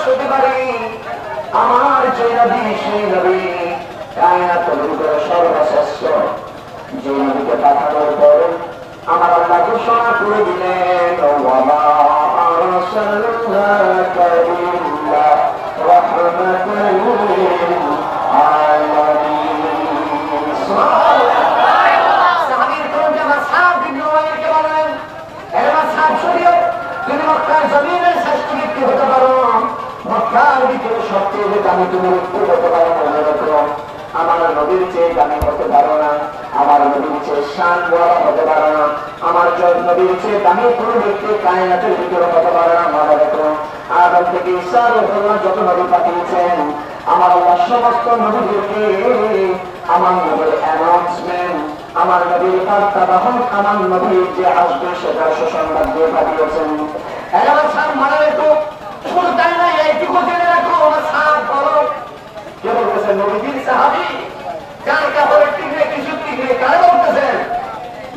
হতে পারি আমার যে নবী সেই নবী কায়নাতের ভিতরে সর্বশ্রেষ্ঠ, যে নবীকে পাঠানোর পরে আমার আল্লাহ ঘোষণা করে দিলেন ওয়া মা আরসালনাকা ইল্লা রাহমাতাল লিল আলামিন। সুবহানাল্লাহ। সাহাবীর কোনটা মাসহাব ইবনে উমাইরকে বলেন, হে মাসহাব শরীয়ত, তুমি মক্কার জমিনের শ্রেষ্ঠ ব্যক্তি হতে পারো, মক্কার ভিতরে সবচেয়ে দামি তুমি ব্যক্তি হতে পারো, মনে রেখো আমার নবীর চেয়ে দামি হতে পারো না, আমার নবীর চেয়ে শান বড় হতে পারো না, আমার নবীর চেয়ে দামি কোনো ব্যক্তি কায়নাতের ভিতরে হতে পারে না, মনে রেখো। আদম থেকে ঈসা আলাইহিস যত নবী পাঠিয়েছেন আমার আল্লাহ সমস্ত নবীদেরকে আমার নবীর অ্যানাউন্সমেন্ট, আমার নবীর বার্তা বাহন, আমার নবীর যে আসবে সেটা সুসংবাদ দিয়ে পাঠিয়েছেন। এলাকার মনে রেখো, শুধু তাই না, এইটুকু জেনে রাখো আমার সাহাব বলো কে বলতেছেন? নবীজির সাহাবী যার কাপড়ে টিকলে কিছু টিকলে কারে বলতেছেন?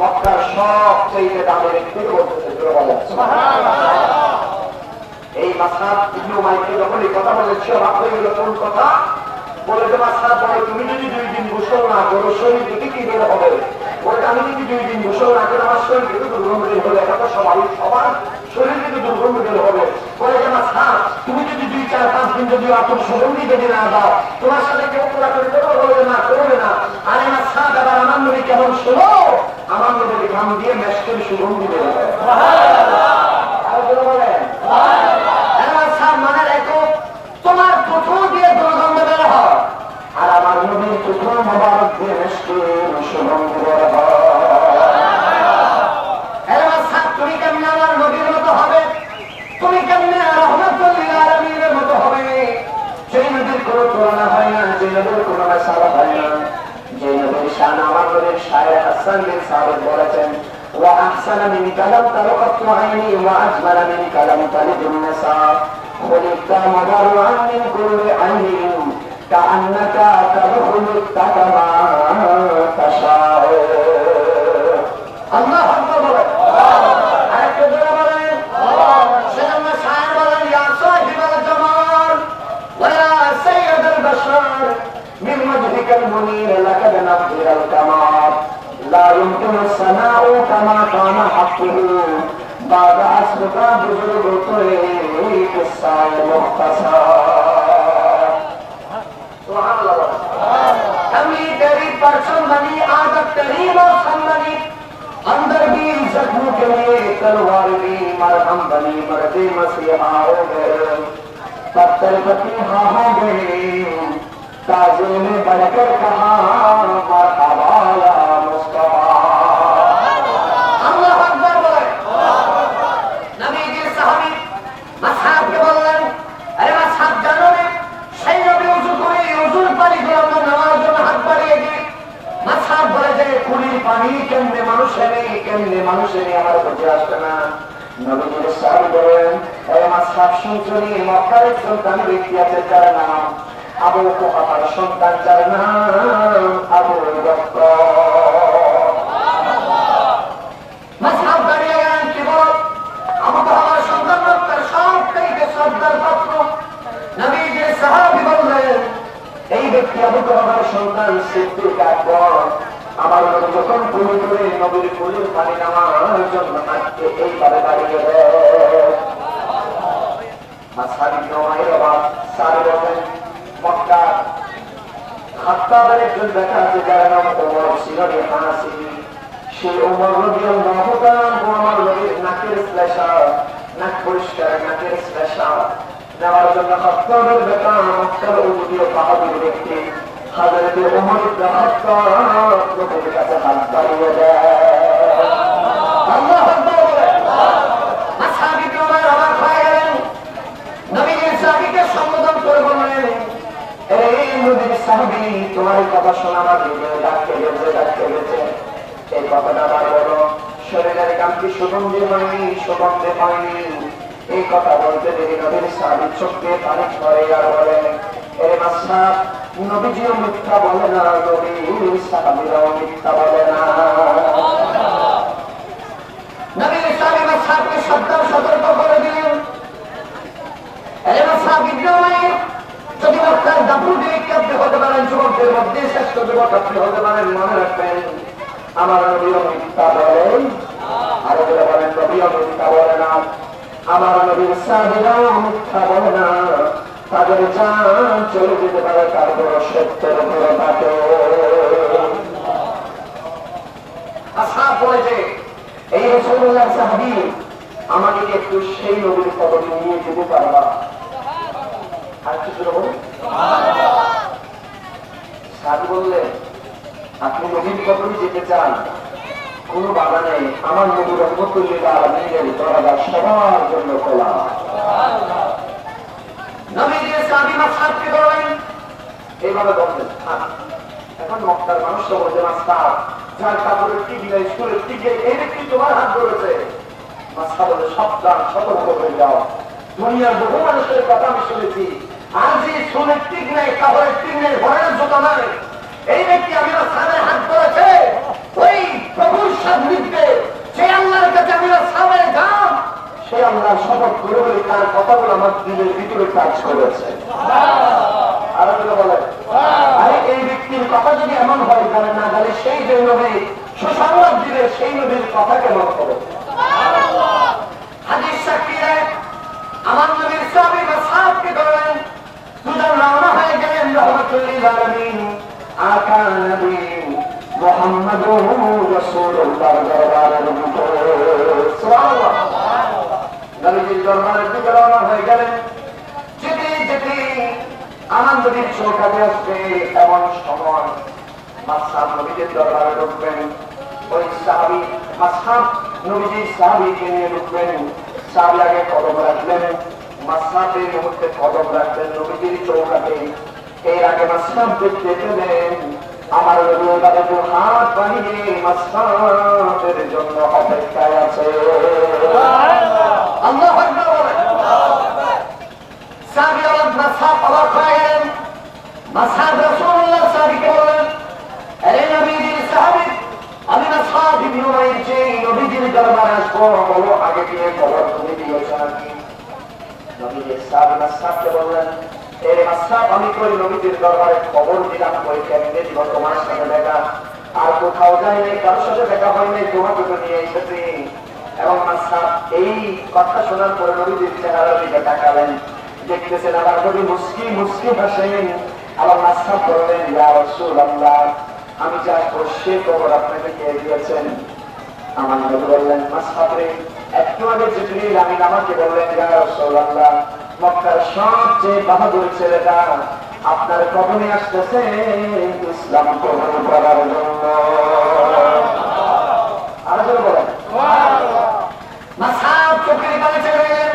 মক্কার সবচেয়ে দামের একটু বলতেছেন। এই মাসহাব ইবনে উমাইরকে যখন এই কথা বলেছে অবাক হয়ে গেল। কোন কথা বলে? যে মাসহাব বলে, তুমি যদি 2 দিন গোসল না করো শরীর থেকে কি বের হবে? বলে, আমি যদি 2 দিন গোসল না করে আমার শরীর থেকে দুর্গন্ধ বের হলে এটা তো সবার শরীর থেকে দুর্গন্ধ বের হবে। বলে যে মাসহাব, তুমি যদি 2-4-5 দিন যদি আপনার সুগন্ধি যদি না দাও তোমার সাথে কেউ পুরা করে দেবো? বলবে না, করবে না। আরে মাসহাব, এবার আমার নবী কেমন শোনো, আমার নবীর ঘাম দিয়ে মেশকের সুগন্ধি বের হবে। মানে রেখো, তোমার টুকু দিয়ে দুর্গন্ধ বের হয় আর আমার নবীর টুকু মোবারক দিয়ে মেশকের সুগন্ধি বের হয়। তুমি কেমনে আমার নবীর মতো হবে? তুমি কেমনে রাহমাতুল লিল আলামিনের মতো হবে? যে নবীর কোনো তুলনা হয় না, যে নবীর কোনো মেসাল হয় না, যে নবীর শান আমার নবীর শায়ের হাসান বিন সাবিত বলেছেন, ওয়া আহসানা মিনকা লাম তারাকাতু আইনি ওয়া আজমালা মিনকা লাম তালিদুন নিসা খুলিকতা মুবাররান মিন কুল্লি আইনিন কাআন্নাকা তাদখুলুত তাকামা তাশাউ। আল্লাহু আকবার বলে। আরেকটু জোরে বলেন। সেজন্য শায়ের বলেন, ইয়া সাহিবাল জামাল ওয়া ইয়া সাইয়্যিদাল বাশার মিন ওয়াজহিকাল মুনির লাকাদ নাফিরাল কামাল লা ইউমকিনু সানাউ কামা কানা হাক্কুহু বাদা আসরুকা বুজুরগুতুই কিসায়ে মুখতাসার। সুবহানাল্লাহ। আমি तेरी परसों बनी आदत तेरी मौसम बनी अंदर भी जख्म के लिए तलवार भी मरहम बनी मर्दे मसीहा हो गए पत्थर पति हाँ हो गए ताजे में बढ़कर कहा मरहबा या मुस्तफा। अल्लाहु अकबर बोले। नबी जी साहबी मसहाब के बोलें, अरे मसहाब जानो ने সেই নবী ওযু করে ওযুর পানি দিয়ে আমরা নামাজের জন্য হাত বাড়িয়ে দিই। মাসহাব বলে যে কুলির পানি কেমনে মানুষের আমার বুঝে আসবে না। নবীজির সাহাবী বলেন, হে মাসহাব শুনছনি, মক্কার একজন দামি ব্যক্তি আছে যার নাম আবু কুহাফার সন্তান, যার নাম আবু বকর। মাসহাব দাঁড়িয়ে গেলেন, কি বল? আবু কুহাফার সন্তান মক্কার সবথেকে শ্রদ্ধার পাত্র। নবীজির সাহাবী বললেন, এই ব্যক্তি আবু কুহাফার সন্তান সিদ্দিক আকবর। আমার নবী যখন কুলি করে নবীর কুলির পানি নামার জন্য হাতকে এইভাবে দাঁড়িয়ে দেয়। মাসহাব ইবনে উমাইর আবার সারি বলেন, মক্কা খাত্তাবের একজন দেখা আছে যার নাম ওমর সিনারি হানাসি। সেই ওমর রাদিয়াল্লাহু তাআলা আমার নবীর নাকের শ্লেষা, নাক পরিষ্কার নাকের শ্লেষা নেওয়ার জন্য খাত্তাবের দেখা মক্কার উজুদীয় পাহাড়ের ব্যক্তি হযরত ওমর ইবনে খাত্তাব নবীর কাছে হাত বাড়িয়ে দেয়। আল্লাহু আকবার বলে। মাসহাব ইবনে উমাইর অবাক হয়ে গেলেন। নবীজির সাহাবীকে সম্বোধন করে বললেন, এই নবীর সাহাবী, তোমার কথা শোনা আমার হৃদয়ে ডাকতে গেছে। এই কথাটা আবার বলো, শরীরের গান কি সুগন্ধি হয়নি? এই কথা বলতে দেরি নবীর সাহাবী চোখে পানি পড়ে আর বলে, এ মাসহাব, নবীজিও মিথ্যা বলে না, নবীর সাহাবীরাও মিথ্যা বলে না। নবীর সাহাবী মাসহাবকে সতর্ক করে দিলেন, এ মাসহাব যদি মক্কার দাপুরদের আপনি হতে পারেন, যুবকদের মধ্যে শ্রেষ্ঠ যুবক আপনি হতে পারেন, মনে রাখবেন আমার নবীও মিথ্যা বলেন। আরো যারা বলেন নবীও মিথ্যা বলে না, আমার নবীর সাহাবীরাও মিথ্যা বলে না। তাদের জান চলে যেতে পারে, তারপর সত্যের উপর থাকে। আসহাব বলেছে, এই রাসূলুল্লাহ সাহাবী আমাকে একটু সেই নবীর কদমে নিয়ে যেতে পারবা? আর কিছু বলুন। সাহাবী বললেন, আপনি নবীর কদমে যেতে চান, কোন বাধা নেই। আমার নবী রহমতুল্লিল আলামিনের দরজা সবার জন্য খোলা। নবীজি সাহাবী মাসহাবকে বললেন, এইভাবে বললেন। এখন মক্কার মানুষ তো বলছে, মাসহাব যার কাপড়ের টিকি নাই, স্কুলের টিকি, এই ব্যক্তি তোমার হাত ধরেছে। মাসহাব বলে, সাবধান, সতর্ক হয়ে যাও। দুনিয়ার বহু মানুষের কথা আমি শুনেছি, আর যে স্কুলের টিক নাই, কাপড়ের টিক নাই, ঘরের জোতা নাই, এই ব্যক্তি আমি সাহাবের হাত ধরেছে। ওই প্রভুর সান্নিধ্যে সে আল্লাহর কাছে আমি সাহাবের যান, সে আল্লাহ শপথ করে বলে তার কথাগুলো আমার দিলের ভিতরে কাজ করেছে। আরো যেটা বলে, আরে এই ব্যক্তির কথা যদি এমন হয় জানে না, তাহলে সেই যে নবী সুসংবাদ দিলে সেই নবীর কথা কেমন হবে? হাদিস সাক্ষী দেয়, আমার নবীর সাহাবী মাসহাবকে ধরলেন, দুজন রওনা হয়ে গেলেন রহমতুল্লিল আলামিন আকা নবী মুহাম্মদুর রাসূলুল্লাহ দরবারের ভিতরে। সুবহানাল্লাহ। নবীজির দরবারের দিকে রওনা হয়ে গেলেন। যেতে যেতে আমার নবীর চৌকাঠে আসবে এমন সময় মাসহাব নবীজির দরবারে ঢুকবেন। ওই সাহাবী মাসহাব নবীজির সাহাবীকে নিয়ে ঢুকবেন। সাহাবী আগে কদম রাখলেন, মাসহাবের মুহূর্তে কদম রাখবেন নবীজির চৌকাঠে। এর আগে মাসহাব দেখতে পেলেন আমার নবী এবারে হাত বাড়িয়ে মাসহাবের জন্য অপেক্ষায় আছে। আল্লাহু আকবার বলেন। সাহাবী আর মাসহাব অবাক হয়ে গেলেন। মাসহাব রাসূলুল্লাহ সাহাবীকে বললেন, আরে নবীজির সাহাবী, আমি মাসহাব ইবনে উমাইর, যে নবীজির দরবারে আসবো, বলো আগে গিয়ে খবর তুমি দিয়েছো নাকি? নবীজির সাহাবী মাসহাবকে বললেন, এই মাসহাব, আমি কই নবীজির দরবারে খবর দিলাম, কই কেমনে দিব তোমার সাথে দেখা? আর কোথাও যাই নাই, কারোর সাথে দেখা হয় নাই, তোমাকে তো নিয়ে এসেছি। এবং মাসহাব এই কথা শোনার পরে নবীজির চেহারার দিকে তাকালেন, দেখতেছেন আমার নবী মুস্কি মুস্কি হাসেন। আবার মাসহাব বললেন, ইয়া রাসূলুল্লাহ, আমি যা সে খবর আপনাকে কে দিয়েছেন? আমার নবী বললেন, মাসহাব রে, একটু আগে জিবরিল আমিন আমাকে বললেন, ইয়া রাসূলুল্লাহ, মক্কার সবচেয়ে বাহাদুর ছেলেটা আপনার কদমে আসতেছে ইসলাম কবুল করার জন্য। আরো জোরে বলেন। মাসহাব চোখের পানি ছেড়ে গেলেন,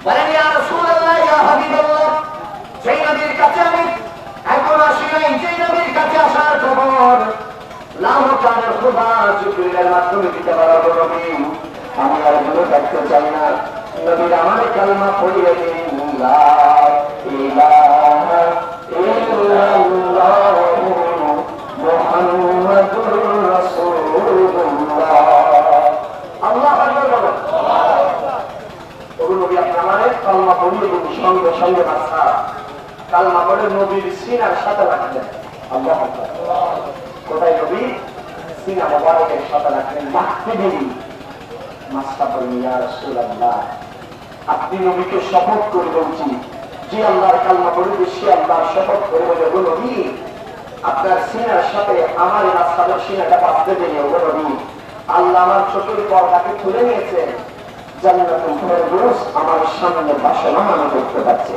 বলেন, ইয়া রাসূলুল্লাহ, ইয়া হাবিবাল্লাহ, যেই নবীর কাছে আমি এখন আসি নাই, যেই নবীর কাছে আসার খবর লামকানের খুদা জিবরিলের মাধ্যমে দিতে পারার নবী, আমি আর দূরে থাকতে চাই না। নবীর আমার কালমা পড়িয়ে দিন, লা ইলাহা ইল্লাল্লাহ মুহাম্মাদুর রাসূলুল্লাহ। আল্লাহু আকবার বলেন। ওগো নবী, আপনি আমারে কালমা পড়িয়ে দিন। সঙ্গে সঙ্গে মাসহাব কালমা পড়ে নবীর সিনার সাথে রাখলেন। আল্লাহু আকবার। কোথায় নবী? সিনা মোবারকের সাথে রাখলেন। রাখতে দেরি। মাসহাব বলেন, ইয়া রাসূলুল্লাহ, আপনি নবীকে শপথ করে বলছি, যে আল্লাহর কালমা পড়ে সে আল্লাহর শপথ করে বলে, ওগো নবী, আপনার সিনার সাথে আমার মাসহাবের সিনাটা বাঁধতে দেরি। ওগো নবী, আল্লাহ আমার চোখের পর্দাকে খুলে নিয়েছে, জান্নাতুল ফেরদৌস আমার সামনে বাসনা আমি দেখতে পাচ্ছি।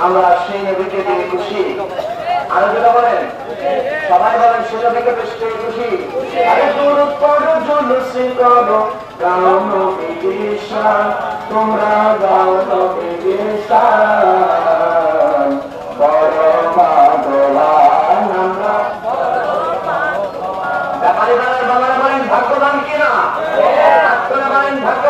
আমরা সেই নবীকে দিয়ে খুশি। আরো যেটা বলেন, সবাই বলেন, সেই নবীকে বেশ করে খুশি। আরে দুরূদ পড়ো, জুলুসি করো, গাও নবীর শান, তোমরা গাও নবীর শান। বড় ভাগ্যবান আমরা, ব্যাপারী বলেন, ভাগ্যবান কিনা? বলেন ভাগ্য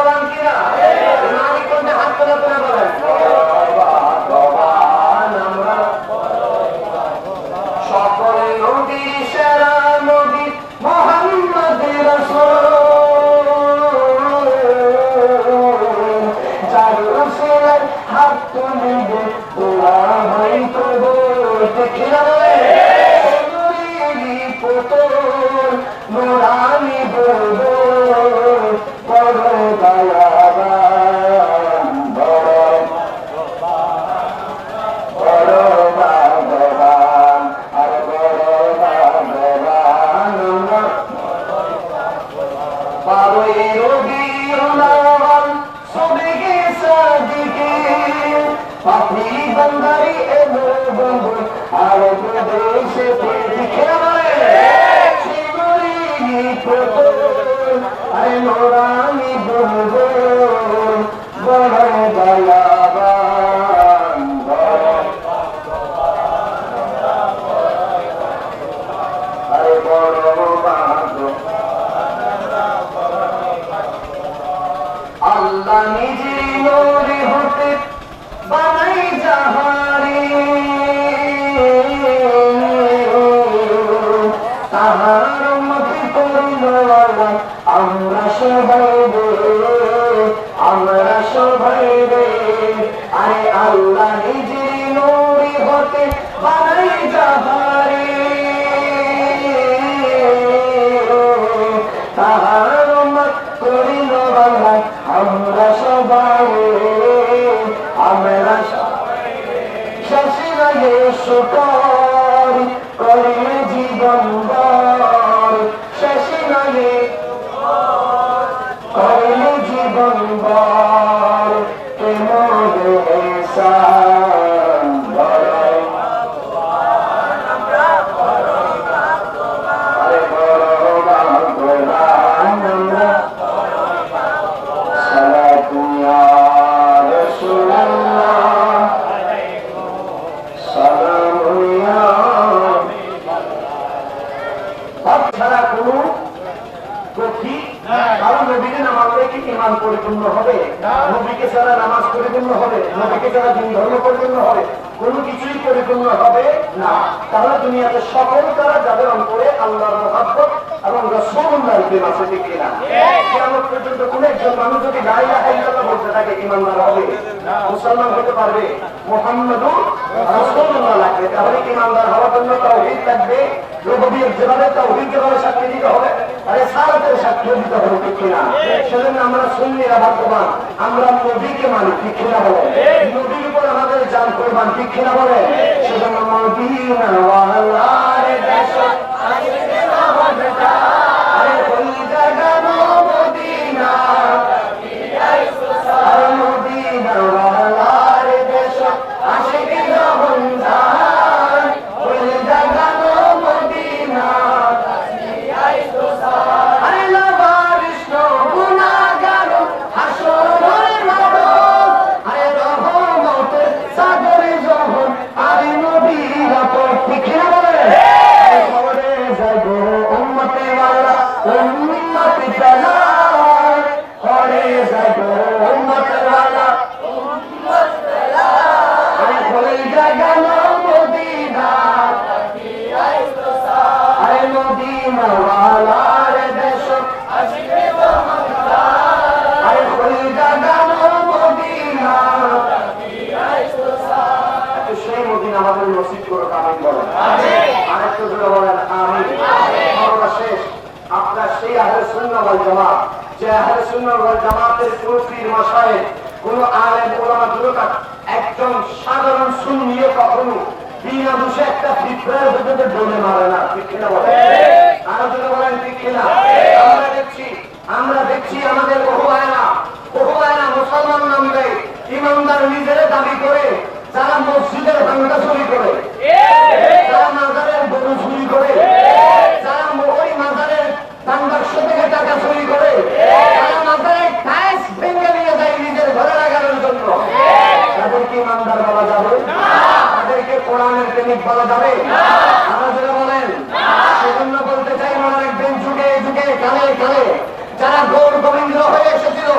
পাপি বন্দারি এলো বন্ধু আর প্রদেশে আরে নোরানি বলবো বড় দয়াবান আরে বড় ভাগ্য আল্লাহ নিজে নূরে হতে বানাই জাহারি তাহার মতে করিল আমরা সবাই রে আরে আল্লাহ নিজে নূরে হতে বানাই জাহারি তাহার মত করিল আমরা সবাই শশিরাগে শুকর করিলে জীবন বর শশিরাগে করিলে জীবন বর কেমন পরিপূর্ণ হবে নবীকে ছাড়া নামাজ পরিপূর্ণ হবে নবীকে ছাড়া দিন ধর্ম পরিপূর্ণ হবে কোনো কিছুই পরিপূর্ণ হবে না তাহলে দুনিয়াতে সকল তারা যাদের অন্তরে আল্লাহর মহব্বত এবং রাসূলুল্লাহর প্রেম আছে ঠিক কিনা কিয়ামত পর্যন্ত কোন একজন মানুষ যদি লা ইলাহা ইল্লাল্লাহ বলতে থাকে ঈমানদার হবে মুসলমান হতে পারবে মুহাম্মাদুর রাসূলুল্লাহ লাগবে তাহলে ঈমানদার হওয়ার জন্য তাওহীদ লাগবে রুবুবিয়্যাত যেভাবে তাওহীদকে ভাবে সাক্ষী দিতে হবে আরে সালাতের সাক্ষী দিতে হবে ঠিক কিনা সেজন্য আমরা সুন্নিরা ভাগ্যবান আমরা নবীকে মানি ঠিক কিনা বলে নবীর উপর আমাদের জান কুরবান ঠিক কিনা বলে সেজন্য মদিনা ওয়ালার দেশ আরে কোন জায়গা মদিনা আরে মদিনা ওয়ালার দেশ আশিকি জহনদার কোন জায়গা মদিনা আরে লাবারিশ গুনাহগার হাসরের মাঠ আরে রহমতের সাগরে যখন আরে নবীর আপন ঠিক না বলে খবরে যাব উম্মতে ওয়ালা উম্মতে জালাল খবরে যাব উম্মতে ওয়ালা উম্মতে জালাল আরে বলে জায়গা মদিনা আরে মদিনা ওয়ালার দেশ আশিকে জহনদার আরে বলে জায়গা মদিনা সেই মদিনা আমাদের নসিব করো আমিন বলেন আমিন আরেকটু জোরে বলেন আমিন সর্বশেষ আপনার সেই আহলে সুন্নাহ ওয়াল জামাত যে আহলে সুন্নাহ ওয়াল জামাতের কোন পীর মাশায়েখ কোন আলেম উলামা দুরকাত একজন সাধারণ সুন্নিও কখনো বিনা দোষে একটা ফিতরার ভিতরে ডলে মারে না ঠিক কিনা বলেন আরো জোরে বলেন ঠিক কিনা আমরা দেখছি আমাদের বহু আয়না মুসলমান নাম দেয় ইমানদার নিজেরা দাবি করে যারা মসজিদের ভাঙা চুরি করে যারা মাজারের গরু চুরি করে যারা ওই মাজারের বাংলাদেশ থেকে টাকা চুরি করে যারা মাজারের টাইস ভেঙে নিয়ে যায় নিজের ঘরে লাগানোর জন্য তাদেরকে ইমানদার বলা যাবে তাদেরকে কোরআনের প্রেমিক বলা যাবে আমরা যেটা বলেন সেজন্য বলতে চাই মনে রাখবেন যুগে যুগে কালে কালে যারা গৌর গোবিন্দ হয়ে এসেছিল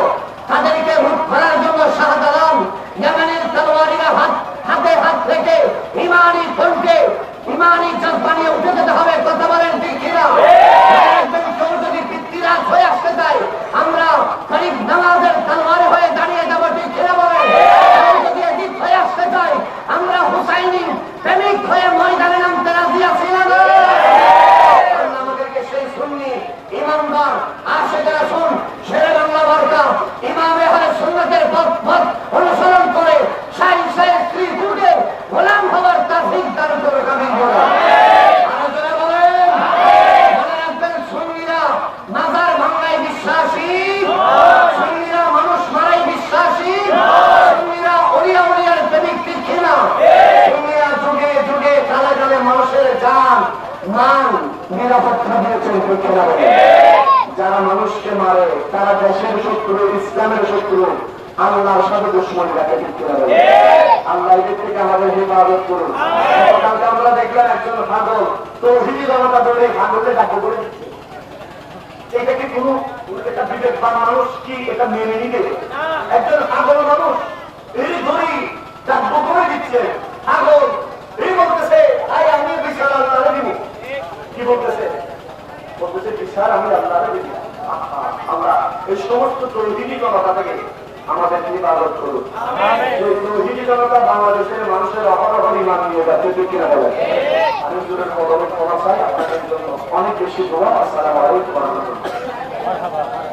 তাদেরকে রূপ করার জন্য শাহজালাল ইয়ামানের তলোয়ারিরা হাতে হাত রেখে ইমানি কণ্ঠে ইমানি জজ্বা নিয়ে উঠে যেতে হবে কথা বলেন ঠিক কিনা একজন কেউ যদি পিতৃরাজ হয়ে আসতে চায় আমরা গরিব নামাজের তলোয়ারে হয়ে দাঁড়িয়ে যাবো ঠিক কিনা বলেন যদি এদিক হয়ে আসতে চাই আমরা হুসাইনি প্রেমিক হয়ে ময়দানে নামতে রাজি আছি না আমাদেরকে সেই সুন্নি ইমানদার আশিক রাসূল শেরে বাংলা মার্কা ইমাম আহলে সুন্নাতের পথ অনুসরণ করে শাহী স্ত্রী যুগে গোলাম হওয়ার তাওফিক দান করে আমিন বলেন আরো জোরে বলেন মনে রাখবেন সুন্নিরা মাজার ভাঙায় বিশ্বাসী ঠিক কিনা বলেন? যারা মানুষকে মারে তারা দেশের শত্রু, ইসলামের শত্রু, আল্লাহর সাথে দুশ্মনী রাখে, ঠিক কিনা বলেন? আল্লাহ এদের থেকে আমাদের হেফাজত করুন। গতকালকে আমরা দেখলাম একজন পাগল তৌহিদি জনতা দলে পাগলে ডাক্তার করে দিচ্ছে। এটা কি কোনো একটা বিবেকবান মানুষ কি এটা মেনে নিবে? একজন পাগল মানুষ এই ধরি ডাক্তার করে দিচ্ছে, পাগল এই বলতেছে তাই আমি বিচার আল্লাহরে দিব। কি বলতেছে? বলতেছে বিচার আমি আল্লাহরে দিব। আমরা এই সমস্ত তৌহিদি জনতা থেকে আমাদের ইবাদত করুন। এই তৌহিদি জনতা বাংলাদেশের মানুষের অপরাধ ইমান নিয়ে যাচ্ছে, ঠিক কিনা বলেন? আমি জোরের কদমে ক্ষমা চাই আপনাদের জন্য, অনেক বেশি দোয়া। আসসালামু আলাইকুম ওয়া রাহমাতুল্লাহ।